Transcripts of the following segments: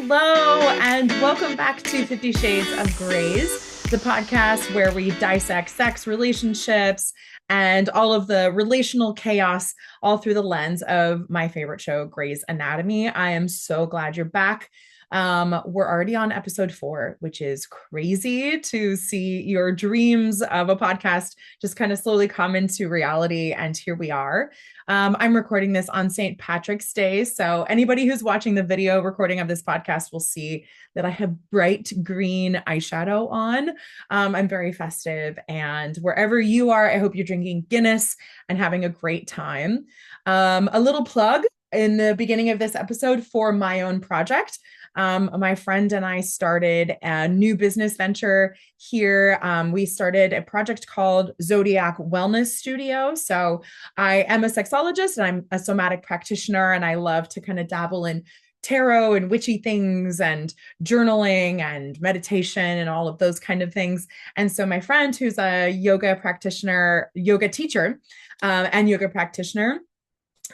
Hello, and welcome back to 50 Shades of Grays, the podcast where we dissect sex, relationships, and all of the relational chaos all through the lens of my favorite show, Grey's Anatomy. I am so glad you're back. We're already on episode 4, which is crazy to see your dreams of a podcast just kind of slowly come into reality. And here we are. I'm recording this on St. Patrick's Day. So anybody who's watching the video recording of this podcast will see that I have bright green eyeshadow on. I'm very festive. And wherever you are, I hope you're drinking Guinness and having a great time. A little plug in the beginning of this episode for my own project. My friend and I started a new business venture here. We started a project called Zodiac Wellness Studio. So I am a sexologist and I'm a somatic practitioner, and I love to kind of dabble in tarot and witchy things and journaling and meditation and all of those kind of things. And so my friend, who's a yoga practitioner, yoga teacher, and yoga practitioner,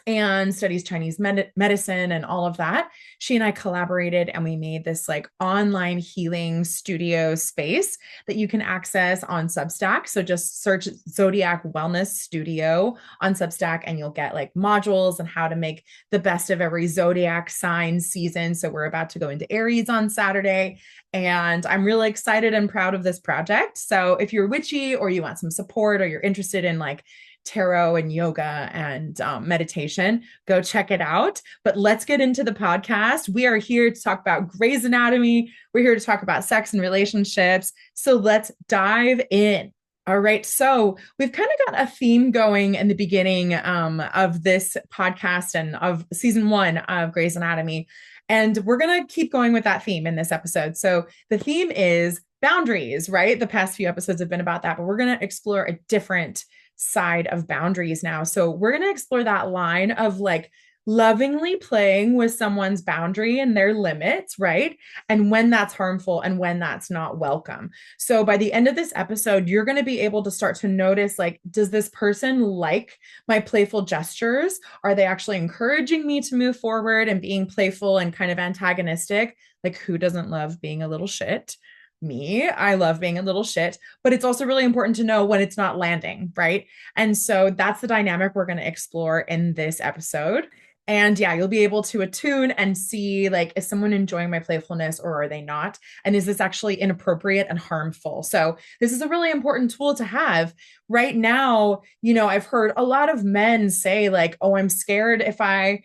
and studies Chinese medicine and all of that. She and I collaborated and we made this like online healing studio space that you can access on Substack. So just search Zodiac Wellness Studio on Substack and you'll get like modules and how to make the best of every zodiac sign season. So we're about to go into Aries on Saturday, and I'm really excited and proud of this project. So if you're witchy or you want some support or you're interested in like tarot and yoga and meditation, go check it out. But let's get into the podcast. We are here to talk about Grey's Anatomy. We're here to talk about sex and relationships. So let's dive in. All right. So we've kind of got a theme going in the beginning of this podcast and of season 1 of Grey's Anatomy. And we're going to keep going with that theme in this episode. So the theme is boundaries, right? The past few episodes have been about that, but we're going to explore a different side of boundaries now. So we're going to explore that line of like lovingly playing with someone's boundary and their limits, right? And when that's harmful and when that's not welcome. So by the end of this episode, you're going to be able to start to notice, like, does this person like my playful gestures? Are they actually encouraging me to move forward and being playful and kind of antagonistic? Like, who doesn't love being a little shit? Me, I love being a little shit, but it's also really important to know when it's not landing, right? And so that's the dynamic we're going to explore in this episode. And yeah, you'll be able to attune and see, like, is someone enjoying my playfulness or are they not? And is this actually inappropriate and harmful? So this is a really important tool to have right now. You know, I've heard a lot of men say like, oh, I'm scared if I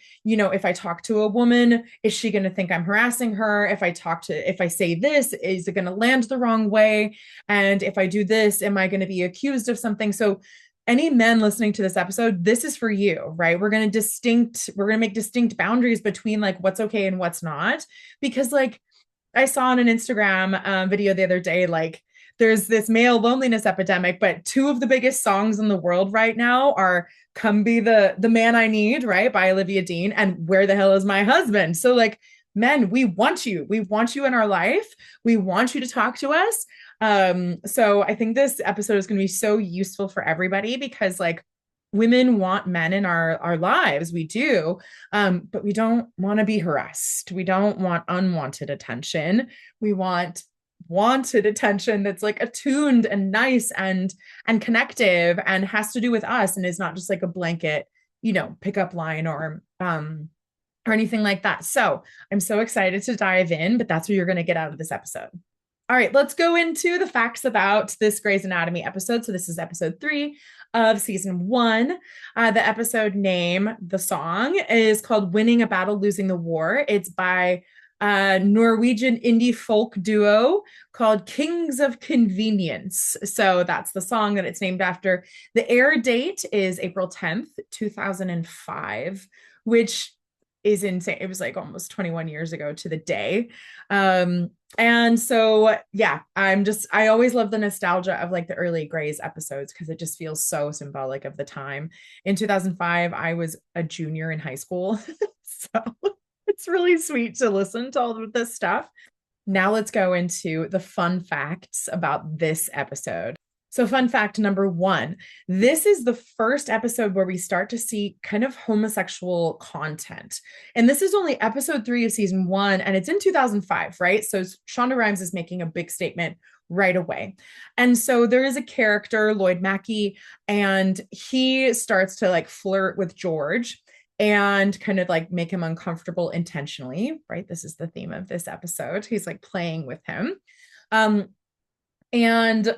talk to a woman, is she going to think I'm harassing her? If I say this, is it going to land the wrong way? And if I do this, am I going to be accused of something? So any men listening to this episode, this is for you, right? We're going to make distinct boundaries between like what's okay and what's not. Because like I saw on an Instagram video the other day, like there's this male loneliness epidemic, but 2 of the biggest songs in the world right now are Come Be the Man I Need, right? By Olivia Dean, and Where the Hell Is My Husband? So like, men, we want you. We want you in our life. We want you to talk to us. So I think this episode is going to be so useful for everybody because like women want men in our lives. We do. But we don't want to be harassed. We don't want unwanted attention. We want wanted attention that's like attuned and nice and connective and has to do with us and is not just like a blanket, pickup line or anything like that. So I'm so excited to dive in, but that's what you're going to get out of this episode. All right, let's go into the facts about this Grey's Anatomy episode. So this is episode 3 of season 1. The episode name, the song, is called Winning a Battle, Losing the War. It's by a Norwegian indie folk duo called Kings of Convenience. So that's the song that it's named after. The air date is April 10th, 2005, which is insane. It was like almost 21 years ago to the day. And so, yeah, I always love the nostalgia of like the early Grey's episodes because it just feels so symbolic of the time. In 2005, I was a junior in high school. So it's really sweet to listen to all of this stuff. Now let's go into the fun facts about this episode. So, fun fact number one, this is the first episode where we start to see kind of homosexual content. And this is only episode 3 of season 1, and it's in 2005, right? So, Shonda Rhimes is making a big statement right away. And so, there is a character, Lloyd Mackie, and he starts to like flirt with George and kind of like make him uncomfortable intentionally, right? This is the theme of this episode. He's like playing with him. Um, and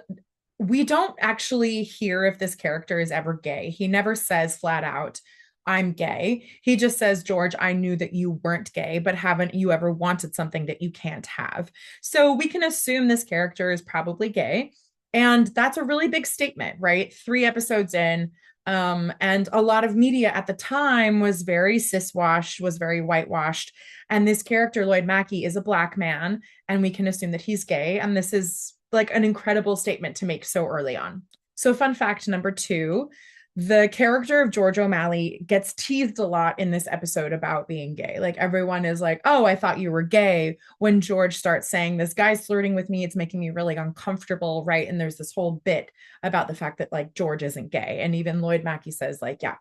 we don't actually hear if this character is ever gay. He never says flat out, I'm gay. He just says, George, I knew that you weren't gay, but haven't you ever wanted something that you can't have? So we can assume this character is probably gay. And that's a really big statement, right? 3 episodes in. And a lot of media at the time was very cis-washed, was very whitewashed. And this character, Lloyd Mackie, is a Black man, and we can assume that he's gay. And this is like an incredible statement to make so early on. So, fun fact number 2, the character of George O'Malley gets teased a lot in this episode about being gay. Like everyone is like, oh, I thought you were gay, when George starts saying, this guy's flirting with me, it's making me really uncomfortable, right? And there's this whole bit about the fact that like George isn't gay. And even Lloyd Mackie says like, yeah,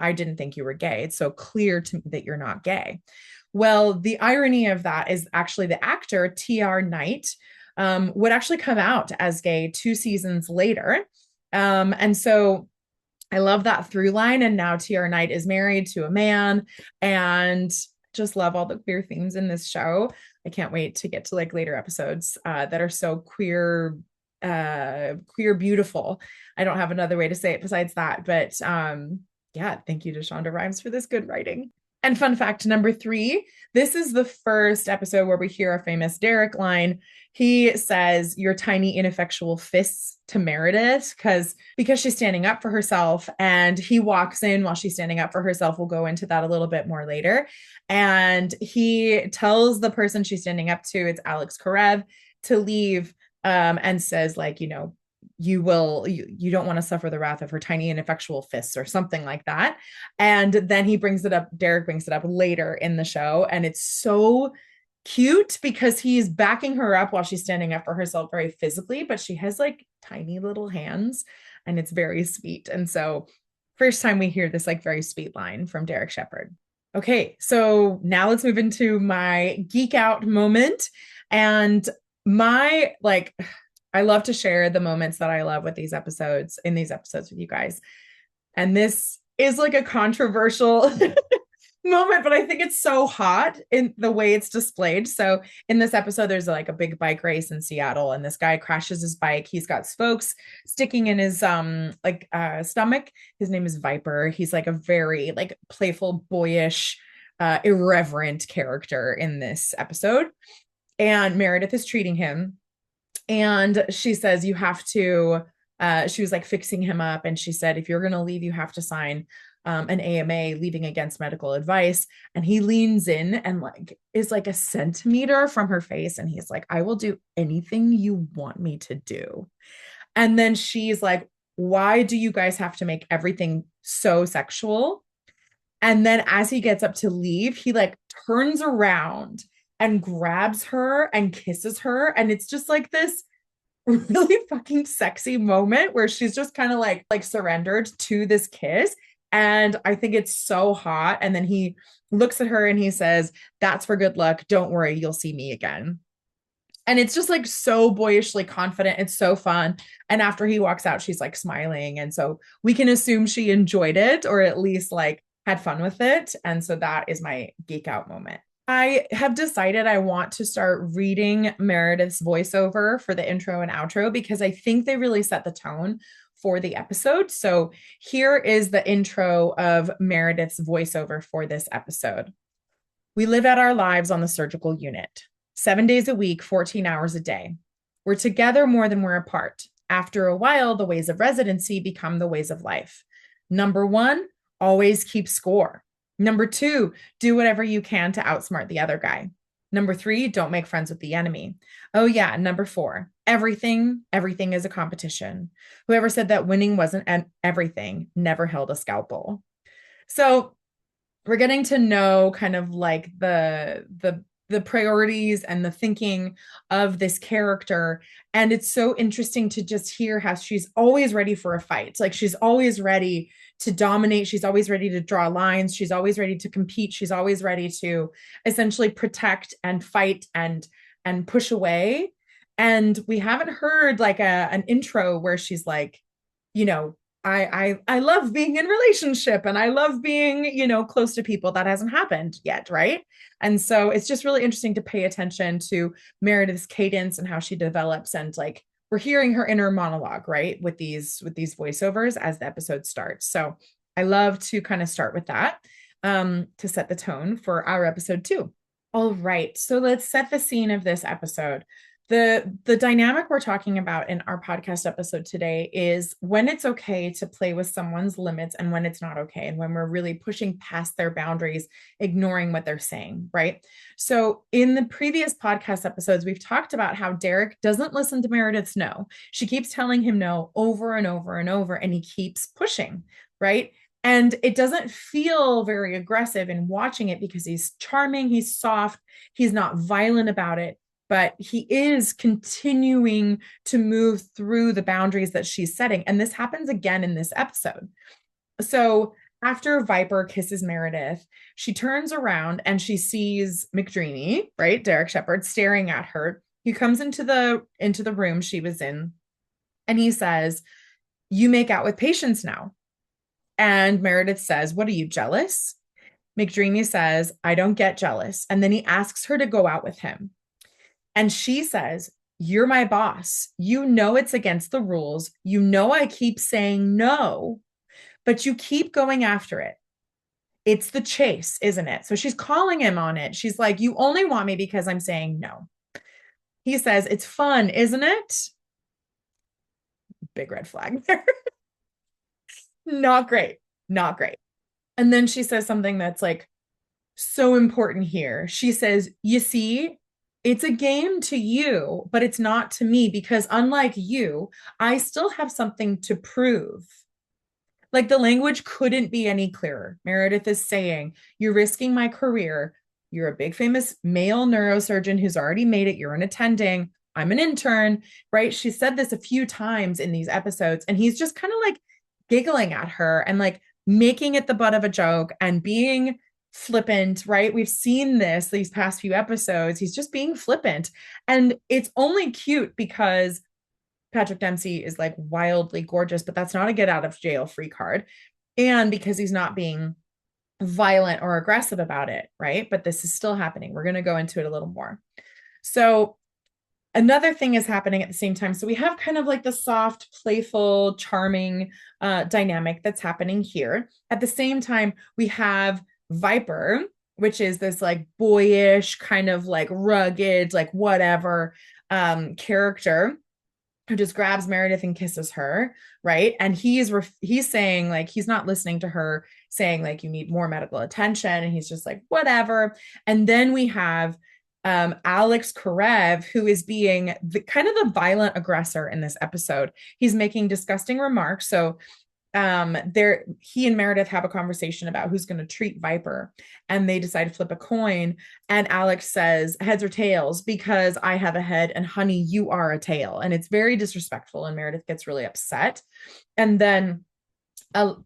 I didn't think you were gay. It's so clear to me that you're not gay. Well, the irony of that is actually the actor T.R. Knight would actually come out as gay 2 seasons later. And so I love that through line. And now T.R. Knight is married to a man, and just love all the queer themes in this show. I can't wait to get to like later episodes that are so queer, queer beautiful. I don't have another way to say it besides that. But yeah, thank you to Shonda Rhimes for this good writing. And fun fact number 3, this is the first episode where we hear a famous Derek line. He says, your tiny ineffectual fists, to Meredith, because she's standing up for herself, and he walks in while she's standing up for herself. We'll go into that a little bit more later. And he tells the person she's standing up to, it's Alex Karev, to leave, and says like, you don't want to suffer the wrath of her tiny ineffectual fists or something like that. And then Derek brings it up later in the show, and it's so cute because he's backing her up while she's standing up for herself very physically, but she has like tiny little hands, and it's very sweet. And so first time we hear this like very sweet line from Derek Shepherd. Okay, so now let's move into my geek out moment. And my like I love to share the moments that I love with these episodes with you guys. And this is like a controversial moment, but I think it's so hot in the way it's displayed. So in this episode, there's like a big bike race in Seattle, and this guy crashes his bike. He's got spokes sticking in his stomach. His name is Viper. He's like a very like playful, boyish, irreverent character in this episode. And Meredith is treating him. And she says, you have to, she was like fixing him up. And she said, if you're going to leave, you have to sign an AMA, leaving against medical advice. And he leans in and like is like a centimeter from her face. And he's like, I will do anything you want me to do. And then she's like, why do you guys have to make everything so sexual? And then as he gets up to leave, he like turns around and grabs her and kisses her. And it's just like this really fucking sexy moment where she's just kind of like surrendered to this kiss. And I think it's so hot. And then he looks at her and he says, that's for good luck. Don't worry, you'll see me again. And it's just like so boyishly confident. It's so fun. And after he walks out, she's like smiling. And so we can assume she enjoyed it, or at least like had fun with it. And so that is my geek out moment. I have decided I want to start reading Meredith's voiceover for the intro and outro because I think they really set the tone for the episode. So here is the intro of Meredith's voiceover for this episode. We live out our lives on the surgical unit, 7 days a week, 14 hours a day. We're together more than we're apart. After a while, the ways of residency become the ways of life. Number 1, always keep score. Number 2, do whatever you can to outsmart the other guy. Number 3, don't make friends with the enemy. Oh yeah, number 4, everything is a competition. Whoever said that winning wasn't everything never held a scalpel. So we're getting to know kind of like the the priorities and the thinking of this character. And it's so interesting to just hear how she's always ready for a fight. Like she's always ready to dominate. She's always ready to draw lines. She's always ready to compete. She's always ready to essentially protect and fight and push away. And we haven't heard like an intro where she's like, you know, I love being in relationship and I love being, close to people. That hasn't happened yet, right? And so it's just really interesting to pay attention to Meredith's cadence and how she develops, and like we're hearing her inner monologue, right? With these voiceovers as the episode starts. So I love to kind of start with that to set the tone for our episode 2. All right. So let's set the scene of this episode. The dynamic we're talking about in our podcast episode today is when it's okay to play with someone's limits and when it's not okay, and when we're really pushing past their boundaries, ignoring what they're saying, right? So in the previous podcast episodes, we've talked about how Derek doesn't listen to Meredith's no. She keeps telling him no over and over and over, and he keeps pushing, right? And it doesn't feel very aggressive in watching it because he's charming, he's soft, he's not violent about it, but he is continuing to move through the boundaries that she's setting. And this happens again in this episode. So after Viper kisses Meredith, she turns around and she sees McDreamy, right? Derek Shepherd staring at her. He comes into the room she was in, and he says, "You make out with Patience now." And Meredith says, "What, are you jealous?" McDreamy says, "I don't get jealous." And then he asks her to go out with him. And she says, "You're my boss. You know it's against the rules. You know I keep saying no, but you keep going after it. It's the chase, isn't it?" So she's calling him on it. She's like, "You only want me because I'm saying no." He says, "It's fun, isn't it?" Big red flag there. Not great. Not great. And then she says something that's like so important here. She says, "You see, it's a game to you, but it's not to me, because unlike you, I still have something to prove." Like the language couldn't be any clearer. Meredith is saying, "You're risking my career. You're a big famous male neurosurgeon who's already made it. You're an attending. I'm an intern," right? She said this a few times in these episodes, and he's just kind of like giggling at her and like making it the butt of a joke and being flippant, right? We've seen this these past few episodes. He's just being flippant. And it's only cute because Patrick Dempsey is like wildly gorgeous, but that's not a get out of jail free card. And because he's not being violent or aggressive about it, right? But this is still happening. We're going to go into it a little more. So another thing is happening at the same time. So we have kind of like the soft, playful, charming dynamic that's happening here. At the same time, we have Viper, which is this like boyish, kind of like rugged, like whatever character who just grabs Meredith and kisses her, right? And he's saying like he's not listening to her, saying like you need more medical attention, and he's just like whatever. And then we have Alex Karev, who is being the kind of the violent aggressor in this episode. He's making disgusting remarks. So he and Meredith have a conversation about who's going to treat Viper, and they decide to flip a coin, and Alex says heads or tails, because I have a head and honey, you are a tail. And it's very disrespectful, and Meredith gets really upset. And then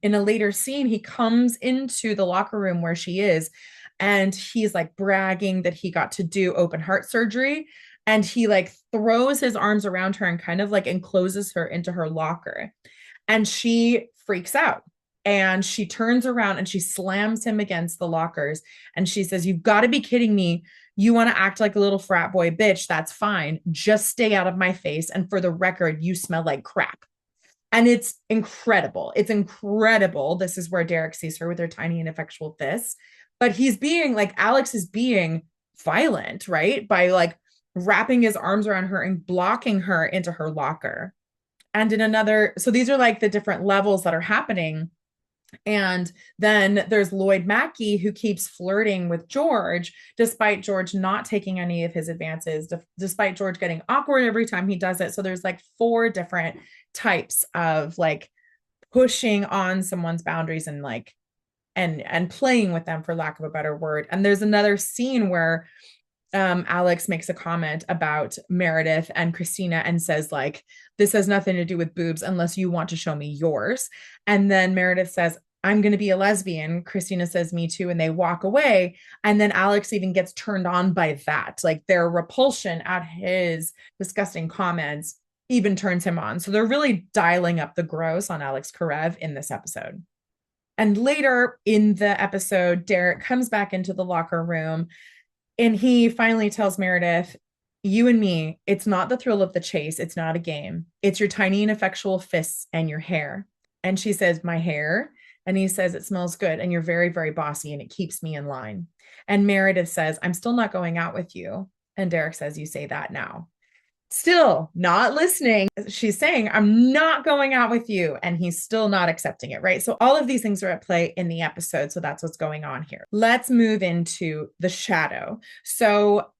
in a later scene, he comes into the locker room where she is, and he's like bragging that he got to do open heart surgery, and he like throws his arms around her and kind of like encloses her into her locker. And she freaks out, and she turns around and she slams him against the lockers, and she says, "You've got to be kidding me. You want to act like a little frat boy bitch? That's fine. Just stay out of my face. And for the record, you smell like crap." And it's incredible. It's incredible. This is where Derek sees her with her tiny ineffectual fists. But he's being like, Alex is being violent, right? By like wrapping his arms around her and blocking her into her locker. And so these are like the different levels that are happening. And then there's Lloyd Mackie, who keeps flirting with George, despite George not taking any of his advances, despite George getting awkward every time he does it. So there's like 4 different types of like pushing on someone's boundaries and like, and playing with them, for lack of a better word. And there's another scene where Alex makes a comment about Meredith and Christina and says, like, this has nothing to do with boobs unless you want to show me yours. And then Meredith says, I'm going to be a lesbian. Christina says, me too. And they walk away. And then Alex even gets turned on by that. Like their repulsion at his disgusting comments even turns him on. So they're really dialing up the gross on Alex Karev in this episode. And later in the episode, Derek comes back into the locker room and he finally tells Meredith, you and me, it's not the thrill of the chase. It's not a game. It's your tiny, ineffectual fists and your hair. And she says, my hair? And he says, it smells good. And you're very, very bossy and it keeps me in line. And Meredith says, I'm still not going out with you. And Derek says, you say that now. Still not listening. She's saying, I'm not going out with you. And he's still not accepting it, right? So all of these things are at play in the episode. So that's what's going on here. Let's move into the shadow. So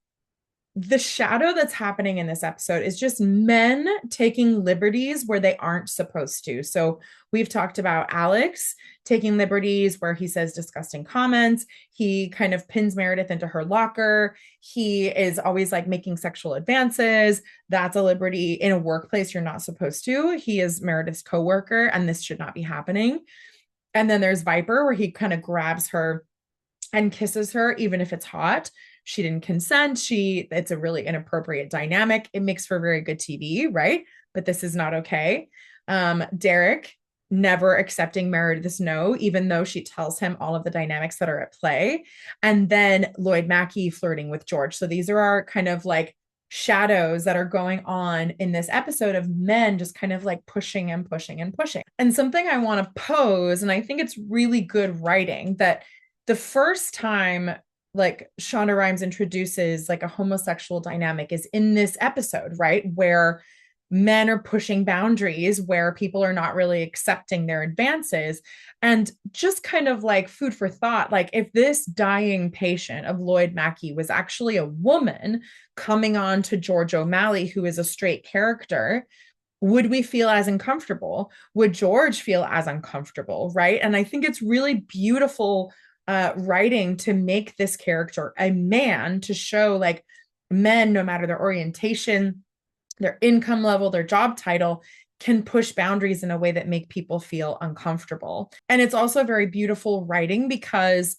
the shadow that's happening in this episode is just men taking liberties where they aren't supposed to. So we've talked about Alex taking liberties where he says disgusting comments. He kind of pins Meredith into her locker. He is always like making sexual advances. That's a liberty in a workplace you're not supposed to. He is Meredith's coworker, and this should not be happening. And then there's Viper, where he kind of grabs her and kisses her, even if it's hot. She didn't consent. It's a really inappropriate dynamic. It makes for very good TV, right? But this is not okay. Derek never accepting Meredith's no, even though she tells him all of the dynamics that are at play. And then Lloyd Mackie flirting with George. So these are our kind of like shadows that are going on in this episode of men just kind of like pushing and pushing and pushing. And something I want to pose, and I think it's really good writing, that the first time like Shonda Rhimes introduces like a homosexual dynamic is in this episode, right? Where men are pushing boundaries, where people are not really accepting their advances. And just kind of like food for thought, like if this dying patient of Lloyd Mackie was actually a woman coming on to George O'Malley, who is a straight character, would we feel as uncomfortable? Would George feel as uncomfortable, right? And I think it's really beautiful writing to make this character a man, to show like men, no matter their orientation, their income level, their job title, can push boundaries in a way that make people feel uncomfortable. And it's also very beautiful writing because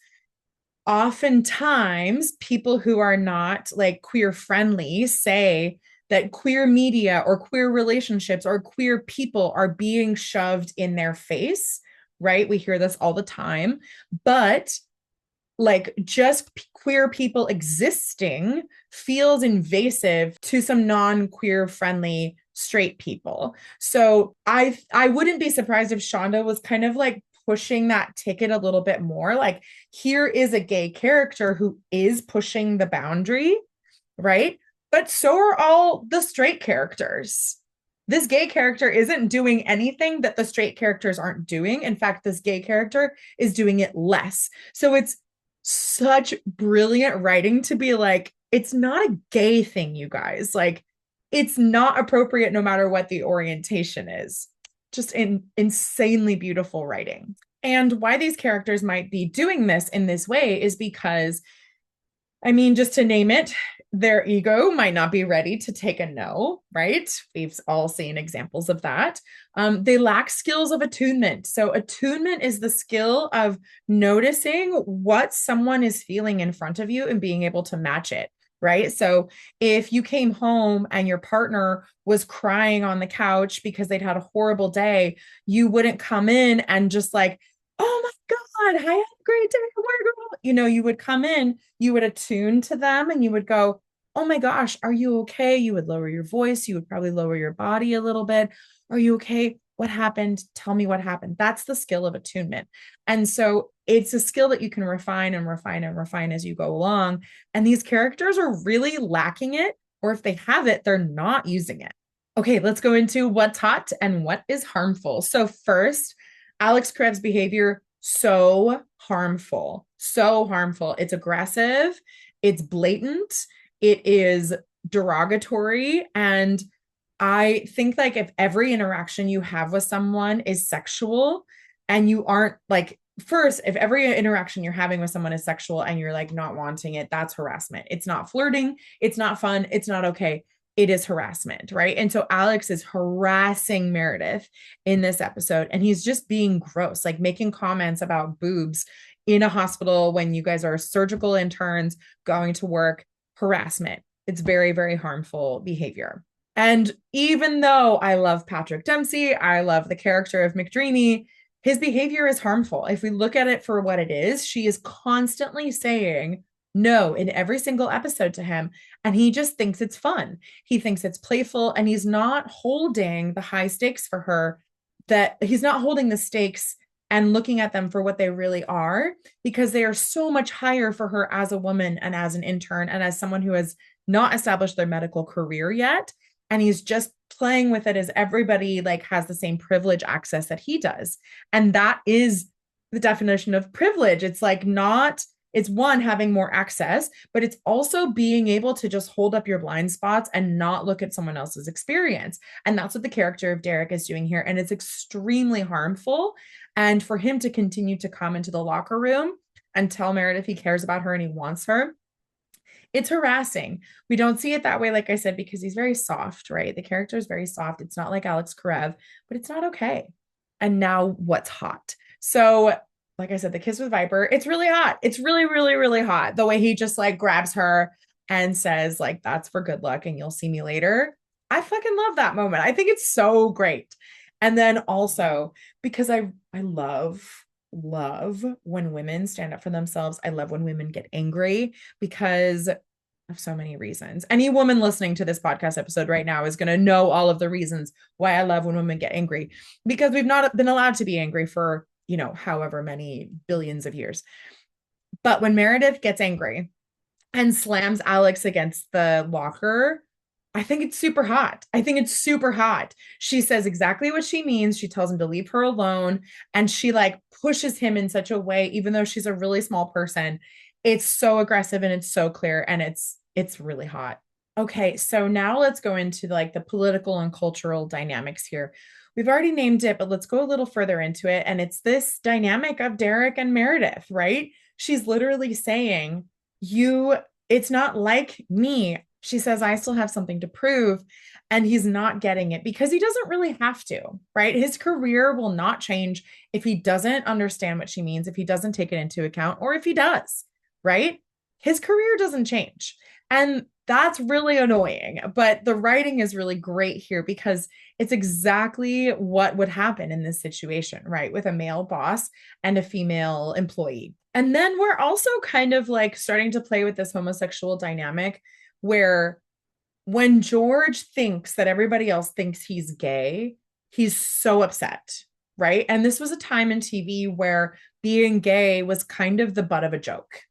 oftentimes people who are not like queer friendly say that queer media or queer relationships or queer people are being shoved in their face, right? We hear this all the time, but like just queer people existing feels invasive to some non-queer friendly straight people. So I wouldn't be surprised if Shonda was kind of like pushing that ticket a little bit more. Like, here is a gay character who is pushing the boundary, right? But so are all the straight characters. This gay character isn't doing anything that the straight characters aren't doing. In fact, this gay character is doing it less. So it's such brilliant writing to be like, it's not a gay thing, you guys. Like, it's not appropriate no matter what the orientation is. Just insanely beautiful writing. And why these characters might be doing this in this way is because, I mean, just to name it, their ego might not be ready to take a no, right? We've all seen examples of that. They lack skills of attunement. So attunement is the skill of noticing what someone is feeling in front of you and being able to match it, right? So if you came home and your partner was crying on the couch because they'd had a horrible day, you wouldn't come in and just like, oh my God, I had a great day at work. You know, you would come in, you would attune to them and you would go, oh my gosh, are you okay? You would lower your voice. You would probably lower your body a little bit. Are you okay? What happened? Tell me what happened. That's the skill of attunement. And so it's a skill that you can refine and refine and refine as you go along. And these characters are really lacking it, or if they have it, they're not using it. Okay, let's go into what's hot and what is harmful. So first, Alex Karev's behavior, so harmful, so harmful. It's aggressive, it's blatant, it is derogatory. And I think like if every interaction you have with someone is sexual and you aren't like first, if every interaction you're having with someone is sexual and you're like not wanting it, that's harassment. It's not flirting. It's not fun. It's not okay. It is harassment, right? And so Alex is harassing Meredith in this episode, and he's just being gross, like making comments about boobs in a hospital when you guys are surgical interns going to work. Harassment. It's very, very harmful behavior. And even though I love Patrick Dempsey, I love the character of McDreamy, his behavior is harmful. If we look at it for what it is, she is constantly saying no in every single episode to him. And he just thinks it's fun. He thinks it's playful, and he's not holding the high stakes for her, that he's not holding the stakes and looking at them for what they really are, because they are so much higher for her as a woman and as an intern and as someone who has not established their medical career yet. And he's just playing with it as everybody like has the same privilege access that he does. And that is the definition of privilege. It's like not, it's one, having more access, but it's also being able to just hold up your blind spots and not look at someone else's experience. And that's what the character of Derek is doing here. And it's extremely harmful. And for him to continue to come into the locker room and tell Meredith he cares about her and he wants her, it's harassing. We don't see it that way, like I said, because he's very soft, right? The character is very soft. It's not like Alex Karev, but it's not okay. And now what's hot? So, like I said, the kiss with Viper, it's really hot. It's really, really, really hot. The way he just like grabs her and says, like, that's for good luck and you'll see me later. I fucking love that moment. I think it's so great. And then also because I love when women stand up for themselves. I love when women get angry because of so many reasons. Any woman listening to this podcast episode right now is going to know all of the reasons why I love when women get angry, because we've not been allowed to be angry for, you know, however many billions of years. But when Meredith gets angry and slams Alex against the locker, I think it's super hot. I think it's super hot. She says exactly what she means. She tells him to leave her alone. And she like pushes him in such a way, even though she's a really small person. It's so aggressive and it's so clear, and it's really hot. Okay, so now let's go into like the political and cultural dynamics here. We've already named it, but let's go a little further into it. And it's this dynamic of Derek and Meredith, right? She's literally saying, it's not like me. She says, I still have something to prove. And he's not getting it because he doesn't really have to, right? His career will not change if he doesn't understand what she means, if he doesn't take it into account, or if he does, right? His career doesn't change. And that's really annoying. But the writing is really great here because it's exactly what would happen in this situation, right? With a male boss and a female employee. And then we're also kind of like starting to play with this homosexual dynamic where when George thinks that everybody else thinks he's gay, he's so upset, right? And this was a time in TV where being gay was kind of the butt of a joke.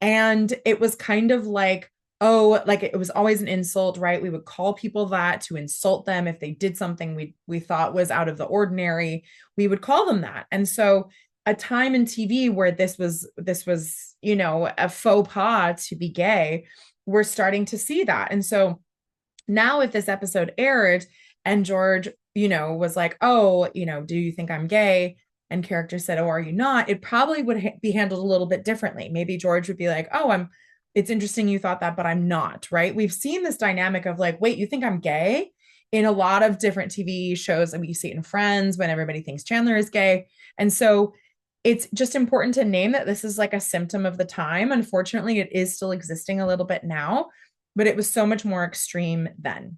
And it was kind of like, oh, like it was always an insult, right? We would call people that to insult them if they did something we thought was out of the ordinary. We would call them that. And so a time in TV where this was, you know, a faux pas to be gay, we're starting to see that. And so now if this episode aired and George, you know, was like, oh, you know, do you think I'm gay? And character said, oh, are you not? It probably would be handled a little bit differently. Maybe George would be like, oh, it's interesting you thought that, but I'm not, right? We've seen this dynamic of like, wait, you think I'm gay? In a lot of different TV shows. I mean, you see it in Friends when everybody thinks Chandler is gay. And so it's just important to name that this is like a symptom of the time. Unfortunately, it is still existing a little bit now, but it was so much more extreme then.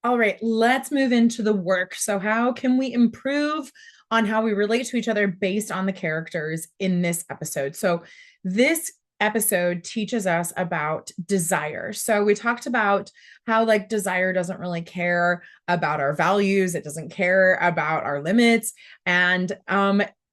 All right, let's move into the work. So how can we improve on how we relate to each other based on the characters in this episode? So this episode teaches us about desire. So we talked about how like desire doesn't really care about our values. It doesn't care about our limits. And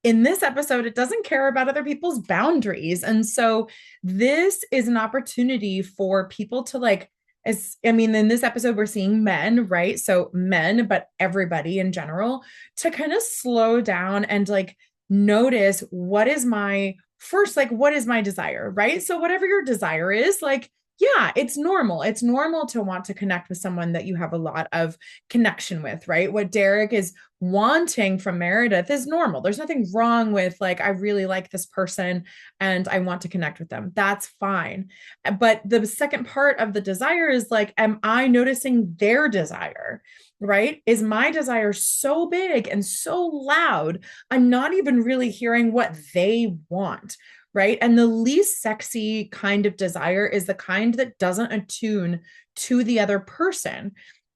in this episode, it doesn't care about other people's boundaries. And so this is an opportunity for people to like, in this episode, we're seeing men, right? So men, but everybody in general, to kind of slow down and like notice what is my desire, right? So whatever your desire is, like Yeah, it's normal. It's normal to want to connect with someone that you have a lot of connection with, right? What Derek is wanting from Meredith is normal. There's nothing wrong with like, I really like this person and I want to connect with them. That's fine. But the second part of the desire is like, am I noticing their desire? Right? Is my desire so big and so loud? I'm not even really hearing what they want, right? And the least sexy kind of desire is the kind that doesn't attune to the other person.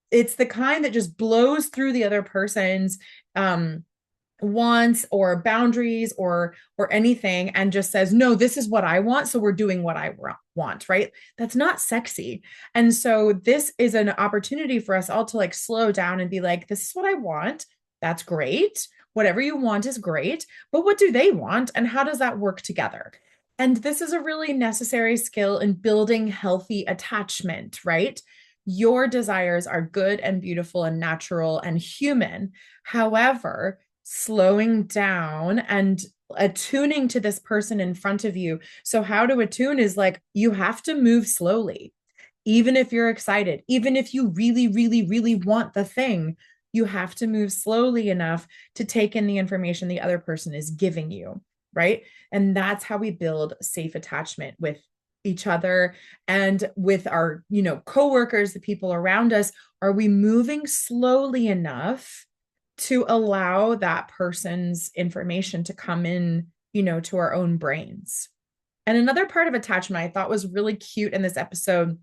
It's the kind that just blows through the other person's wants or boundaries or anything and just says, no, this is what I want, so we're doing what I want, right? That's not sexy. And so this is an opportunity for us all to like slow down and be like, this is what I want. That's great. Whatever you want is great, but what do they want and how does that work together? And this is a really necessary skill in building healthy attachment, right? Your desires are good and beautiful and natural and human. However, slowing down and attuning to this person in front of you. So, how to attune is like you have to move slowly, even if you're excited, even if you really, really, really want the thing, you have to move slowly enough to take in the information the other person is giving you, right? And that's how we build safe attachment with each other and with our, coworkers, the people around us. Are we moving slowly enough to allow that person's information to come in, to our own brains? And another part of attachment I thought was really cute in this episode,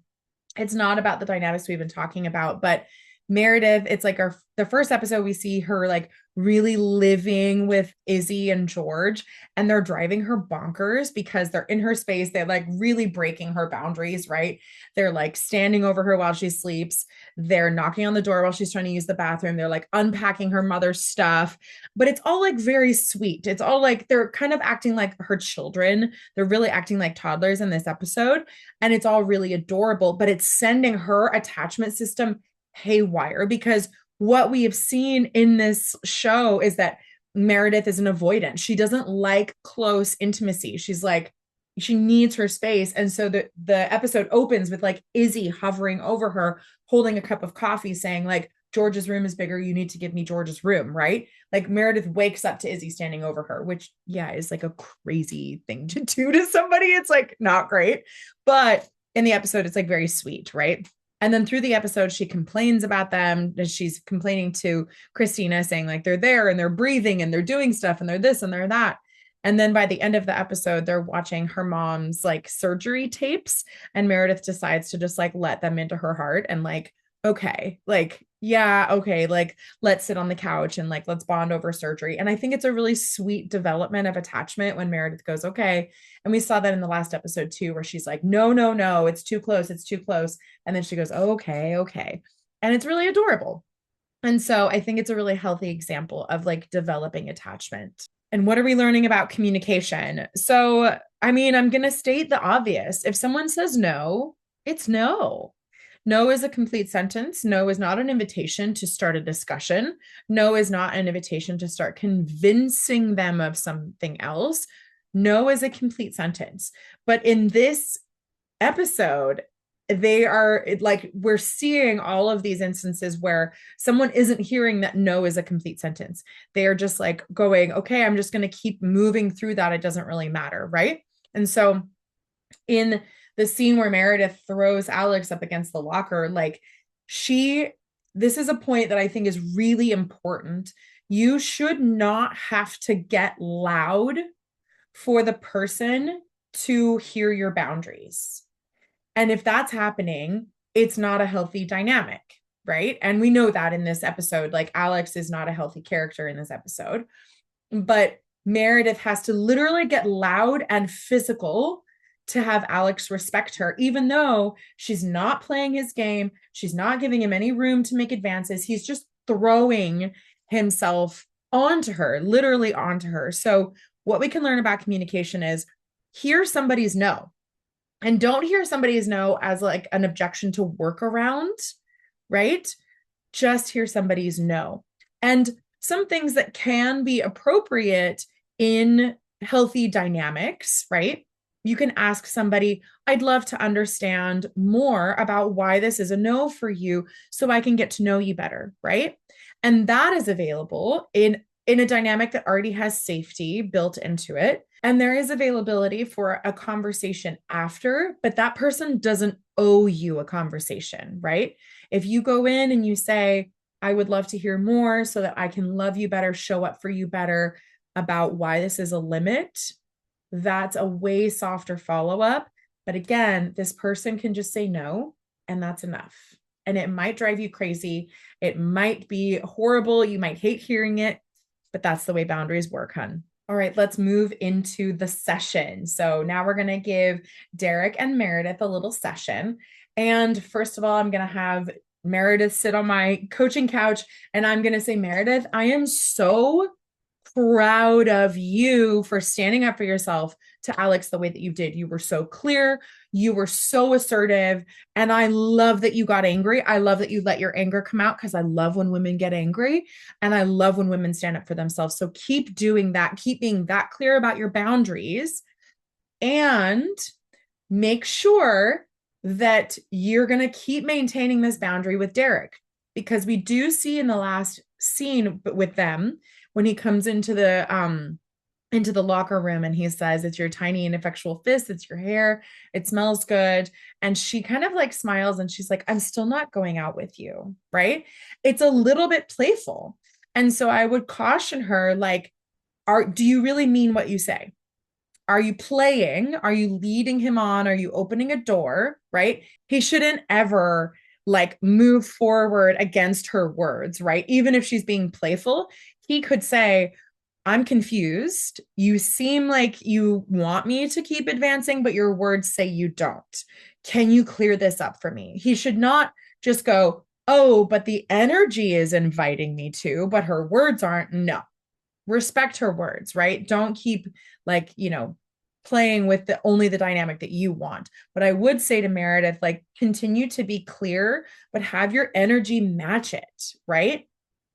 it's not about the dynamics we've been talking about, but Meredith, it's like the first episode we see her like really living with Izzy and George, and they're driving her bonkers because they're in her space. They're like really breaking her boundaries, right? They're like standing over her while she sleeps. They're knocking on the door while she's trying to use the bathroom. They're like unpacking her mother's stuff, but it's all like very sweet. It's all like they're kind of acting like her children. They're really acting like toddlers in this episode, and it's all really adorable, but it's sending her attachment system haywire because what we have seen in this show is that Meredith is an avoidant. She doesn't like close intimacy. She's like, she needs her space. And so the episode opens with like Izzy hovering over her, holding a cup of coffee, saying like, George's room is bigger. You need to give me George's room, right? Like Meredith wakes up to Izzy standing over her, which yeah, is like a crazy thing to do to somebody. It's like not great. But in the episode, it's like very sweet, right? And then through the episode, she complains about them. She's complaining to Christina, saying like they're there and they're breathing and they're doing stuff and they're this and they're that. And then by the end of the episode, they're watching her mom's like surgery tapes, and Meredith decides to just like let them into her heart and like, okay, like, yeah, okay, like let's sit on the couch and like let's bond over surgery. And I think it's a really sweet development of attachment when Meredith goes, okay. And we saw that in the last episode too, where she's like, no, no, no, it's too close, it's too close. And then she goes, okay, okay. And it's really adorable. And so I think it's a really healthy example of like developing attachment. And what are we learning about communication? So, I mean, I'm going to state the obvious. If someone says no, it's no. No is a complete sentence. No is not an invitation to start a discussion. No is not an invitation to start convincing them of something else. No is a complete sentence. But in this episode, they are like, we're seeing all of these instances where someone isn't hearing that no is a complete sentence. They are just like going, okay, I'm just going to keep moving through that. It doesn't really matter. Right. And so in the scene where Meredith throws Alex up against the locker, like this is a point that I think is really important. You should not have to get loud for the person to hear your boundaries. And if that's happening, it's not a healthy dynamic, right? And we know that in this episode, like Alex is not a healthy character in this episode, but Meredith has to literally get loud and physical to have Alex respect her, even though she's not playing his game. She's not giving him any room to make advances. He's just throwing himself onto her, literally onto her. So what we can learn about communication is hear somebody's no. And don't hear somebody's no as like an objection to work around, right? Just hear somebody's no. And some things that can be appropriate in healthy dynamics, right? You can ask somebody, I'd love to understand more about why this is a no for you so I can get to know you better, right? And that is available in a dynamic that already has safety built into it. And there is availability for a conversation after, but that person doesn't owe you a conversation, right? If you go in and you say, I would love to hear more so that I can love you better, show up for you better about why this is a limit, that's a way softer follow up. But again, this person can just say no, and that's enough. And it might drive you crazy. It might be horrible. You might hate hearing it, but that's the way boundaries work, hun. All right, let's move into the session. So now we're going to give Derek and Meredith a little session. And first of all, I'm going to have Meredith sit on my coaching couch, and I'm going to say, Meredith, I am so proud of you for standing up for yourself to Alex the way that you did. You were so clear. You were so assertive. And I love that you got angry. I love that you let your anger come out, because I love when women get angry and I love when women stand up for themselves. So keep doing that. Keep being that clear about your boundaries, and make sure that you're going to keep maintaining this boundary with Derek, because we do see in the last scene with them, when he comes into the locker room and he says, it's your tiny ineffectual fist, it's your hair, it smells good. And she kind of like smiles and she's like, I'm still not going out with you, right? It's a little bit playful. And so I would caution her, like, do you really mean what you say? Are you playing? Are you leading him on? Are you opening a door, right? He shouldn't ever like move forward against her words, right? Even if she's being playful, he could say, I'm confused. You seem like you want me to keep advancing, but your words say you don't. Can you clear this up for me? He should not just go, oh, but the energy is inviting me to, but her words aren't. No, respect her words, right? Don't keep like, playing with only the dynamic that you want. But I would say to Meredith, like, continue to be clear, but have your energy match it, right?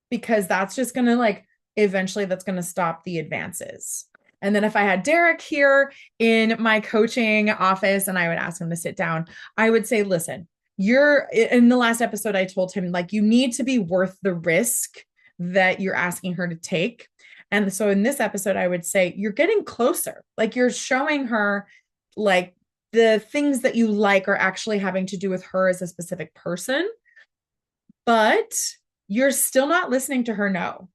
Because that's just going to like, eventually that's going to stop the advances. And then if I had Derek here in my coaching office and I would ask him to sit down, I would say, listen, you're in the last episode, I told him, like, you need to be worth the risk that you're asking her to take. And so in this episode, I would say, you're getting closer. Like, you're showing her like the things that you like are actually having to do with her as a specific person, but you're still not listening to her no.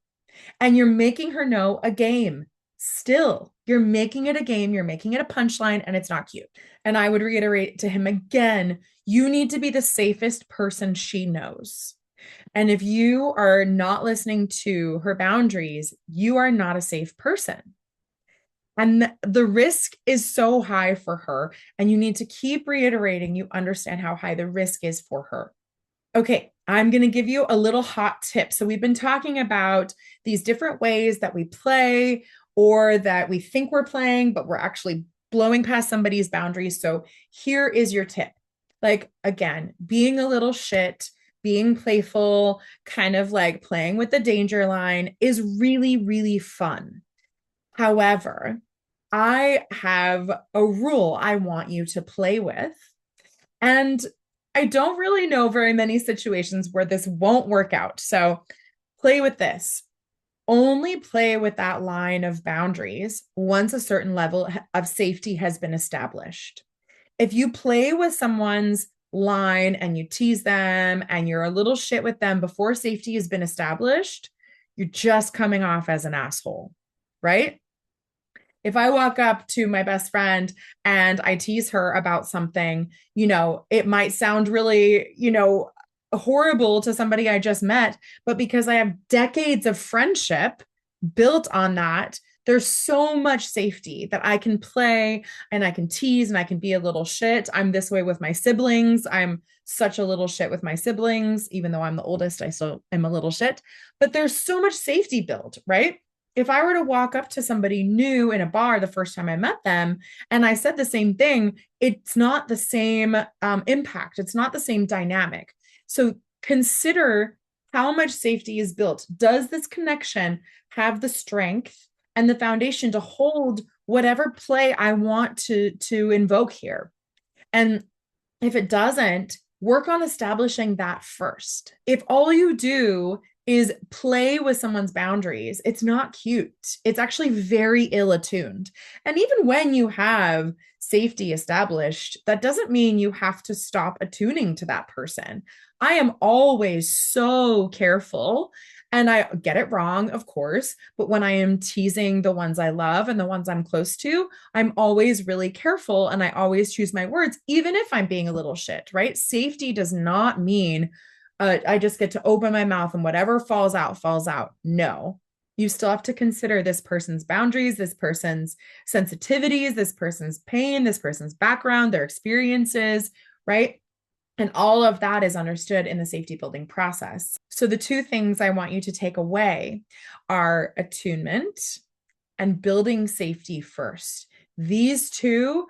And you're making her know a game. Still, you're making it a game. You're making it a punchline, and it's not cute. And I would reiterate to him again, you need to be the safest person she knows. And if you are not listening to her boundaries, you are not a safe person. And the risk is so high for her. And you need to keep reiterating you understand how high the risk is for her. Okay, I'm going to give you a little hot tip. So we've been talking about these different ways that we play, or that we think we're playing, but we're actually blowing past somebody's boundaries. So here is your tip. Like, again, being a little shit, being playful, kind of like playing with the danger line is really, really fun. However, I have a rule I want you to play with. And I don't really know very many situations where this won't work out. So play with this. Only play with that line of boundaries once a certain level of safety has been established. If you play with someone's line and you tease them and you're a little shit with them before safety has been established, you're just coming off as an asshole, right? If I walk up to my best friend and I tease her about something, it might sound really, horrible to somebody I just met, but because I have decades of friendship built on that, there's so much safety that I can play and I can tease and I can be a little shit. I'm this way with my siblings. I'm such a little shit with my siblings. Even though I'm the oldest, I still am a little shit, but there's so much safety built, right? If I were to walk up to somebody new in a bar the first time I met them and I said the same thing, it's not the same impact. It's not the same dynamic. So consider how much safety is built. Does this connection have the strength and the foundation to hold whatever play I want to invoke here. And if it doesn't, work on establishing that first. If all you do is play with someone's boundaries, it's not cute. It's actually very ill attuned. And even when you have safety established, that doesn't mean you have to stop attuning to that person. I am always so careful, and I get it wrong, of course, but when I am teasing the ones I love and the ones I'm close to, I'm always really careful, and I always choose my words, even if I'm being a little shit, right? Safety does not mean I just get to open my mouth and whatever falls out, falls out. No, you still have to consider this person's boundaries, this person's sensitivities, this person's pain, this person's background, their experiences, right? And all of that is understood in the safety building process. So the two things I want you to take away are attunement and building safety first. These two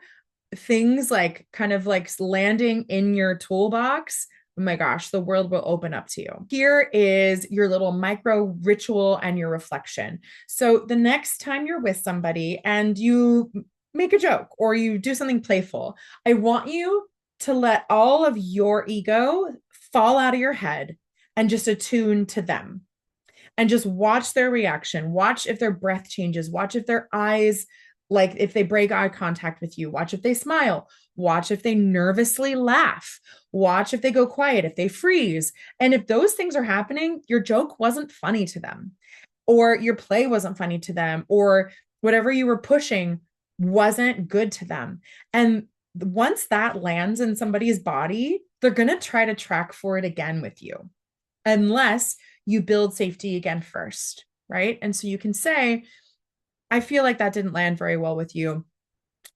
things, like kind of like landing in your toolbox, oh my gosh, the world will open up to you. Here is your little micro ritual and your reflection. So the next time you're with somebody and you make a joke or you do something playful, I want you to let all of your ego fall out of your head and just attune to them and just watch their reaction. Watch if their breath changes. Watch if their eyes, like if they break eye contact with you. Watch if they smile. Watch if they nervously laugh. Watch if they go quiet, if they freeze. And if those things are happening, your joke wasn't funny to them, or your play wasn't funny to them, or whatever you were pushing wasn't good to them. And once that lands in somebody's body, they're going to try to track for it again with you, unless you build safety again first, right? And so you can say, I feel like that didn't land very well with you.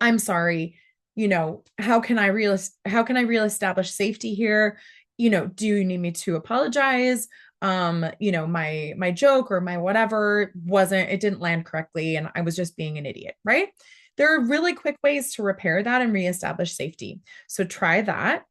I'm sorry. How can I reestablish safety here? Do you need me to apologize? My joke or my whatever it didn't land correctly, and I was just being an idiot, right? There are really quick ways to repair that and reestablish safety. So try that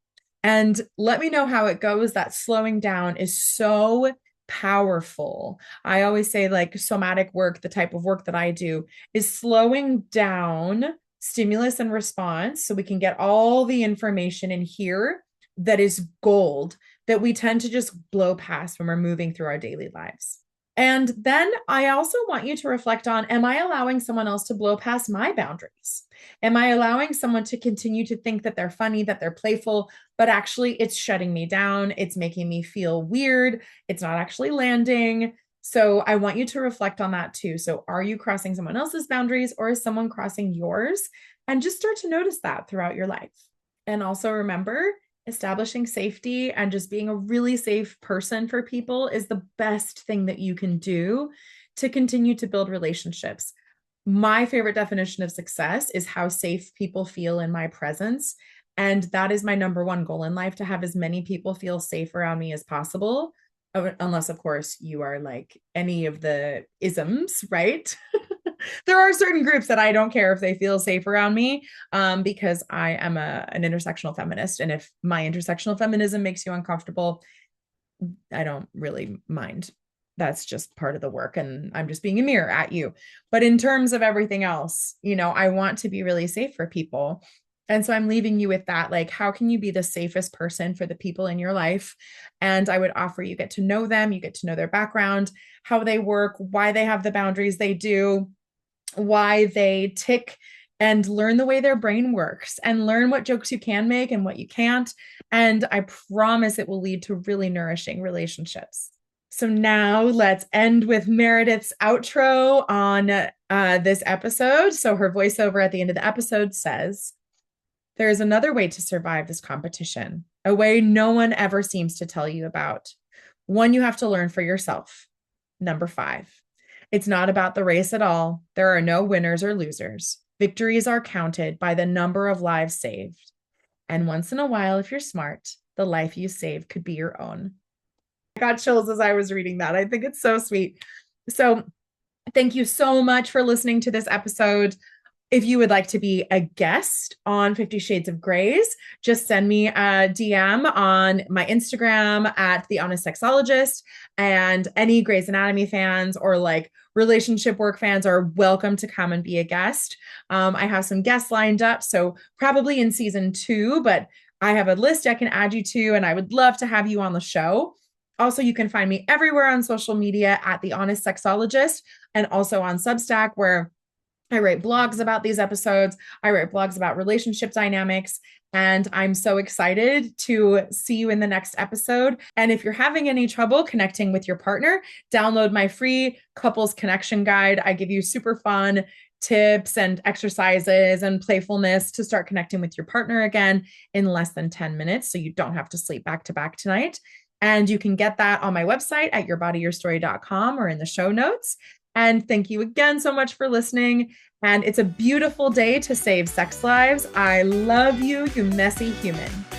and let me know how it goes. That slowing down is so powerful. I always say, like, somatic work, the type of work that I do, is slowing down stimulus and response so we can get all the information in here that is gold that we tend to just blow past when we're moving through our daily lives. And then I also want you to reflect on, am I allowing someone else to blow past my boundaries? Am I allowing someone to continue to think that they're funny, that they're playful, but actually it's shutting me down. It's making me feel weird. It's not actually landing. So I want you to reflect on that too. So are you crossing someone else's boundaries, or is someone crossing yours? And just start to notice that throughout your life. And also remember, establishing safety and just being a really safe person for people is the best thing that you can do to continue to build relationships. My favorite definition of success is how safe people feel in my presence. And that is my number one goal in life, to have as many people feel safe around me as possible. Unless, of course, you are like any of the isms, right? There are certain groups that I don't care if they feel safe around me, because I am an intersectional feminist. And if my intersectional feminism makes you uncomfortable, I don't really mind. That's just part of the work, and I'm just being a mirror at you. But in terms of everything else, I want to be really safe for people. And so I'm leaving you with that, like, how can you be the safest person for the people in your life? And I would offer you get to know them, you get to know their background, how they work, why they have the boundaries they do, why they tick, and learn the way their brain works, and learn what jokes you can make and what you can't. And I promise it will lead to really nourishing relationships. So now let's end with Meredith's outro on this episode. So her voiceover at the end of the episode says, "There is another way to survive this competition, a way no one ever seems to tell you about. One you have to learn for yourself. Number 5. It's not about the race at all. There are no winners or losers. Victories are counted by the number of lives saved. And once in a while, if you're smart, the life you save could be your own." I got chills as I was reading that. I think it's so sweet. So thank you so much for listening to this episode. If you would like to be a guest on 50 Shades of Grays, just send me a DM on my Instagram at The Honest Sexologist. And any Grey's Anatomy fans or like relationship work fans are welcome to come and be a guest. I have some guests lined up, so probably in season 2, but I have a list I can add you to, and I would love to have you on the show. Also, you can find me everywhere on social media at The Honest Sexologist, and also on Substack, where I write blogs about these episodes. I write blogs about relationship dynamics, and I'm so excited to see you in the next episode. And if you're having any trouble connecting with your partner, download my free couples connection guide. I give you super fun tips and exercises and playfulness to start connecting with your partner again in less than 10 minutes, so you don't have to sleep back to back tonight. And you can get that on my website at yourbodyyourstory.com or in the show notes. And thank you again so much for listening. And it's a beautiful day to save sex lives. I love you, you messy human.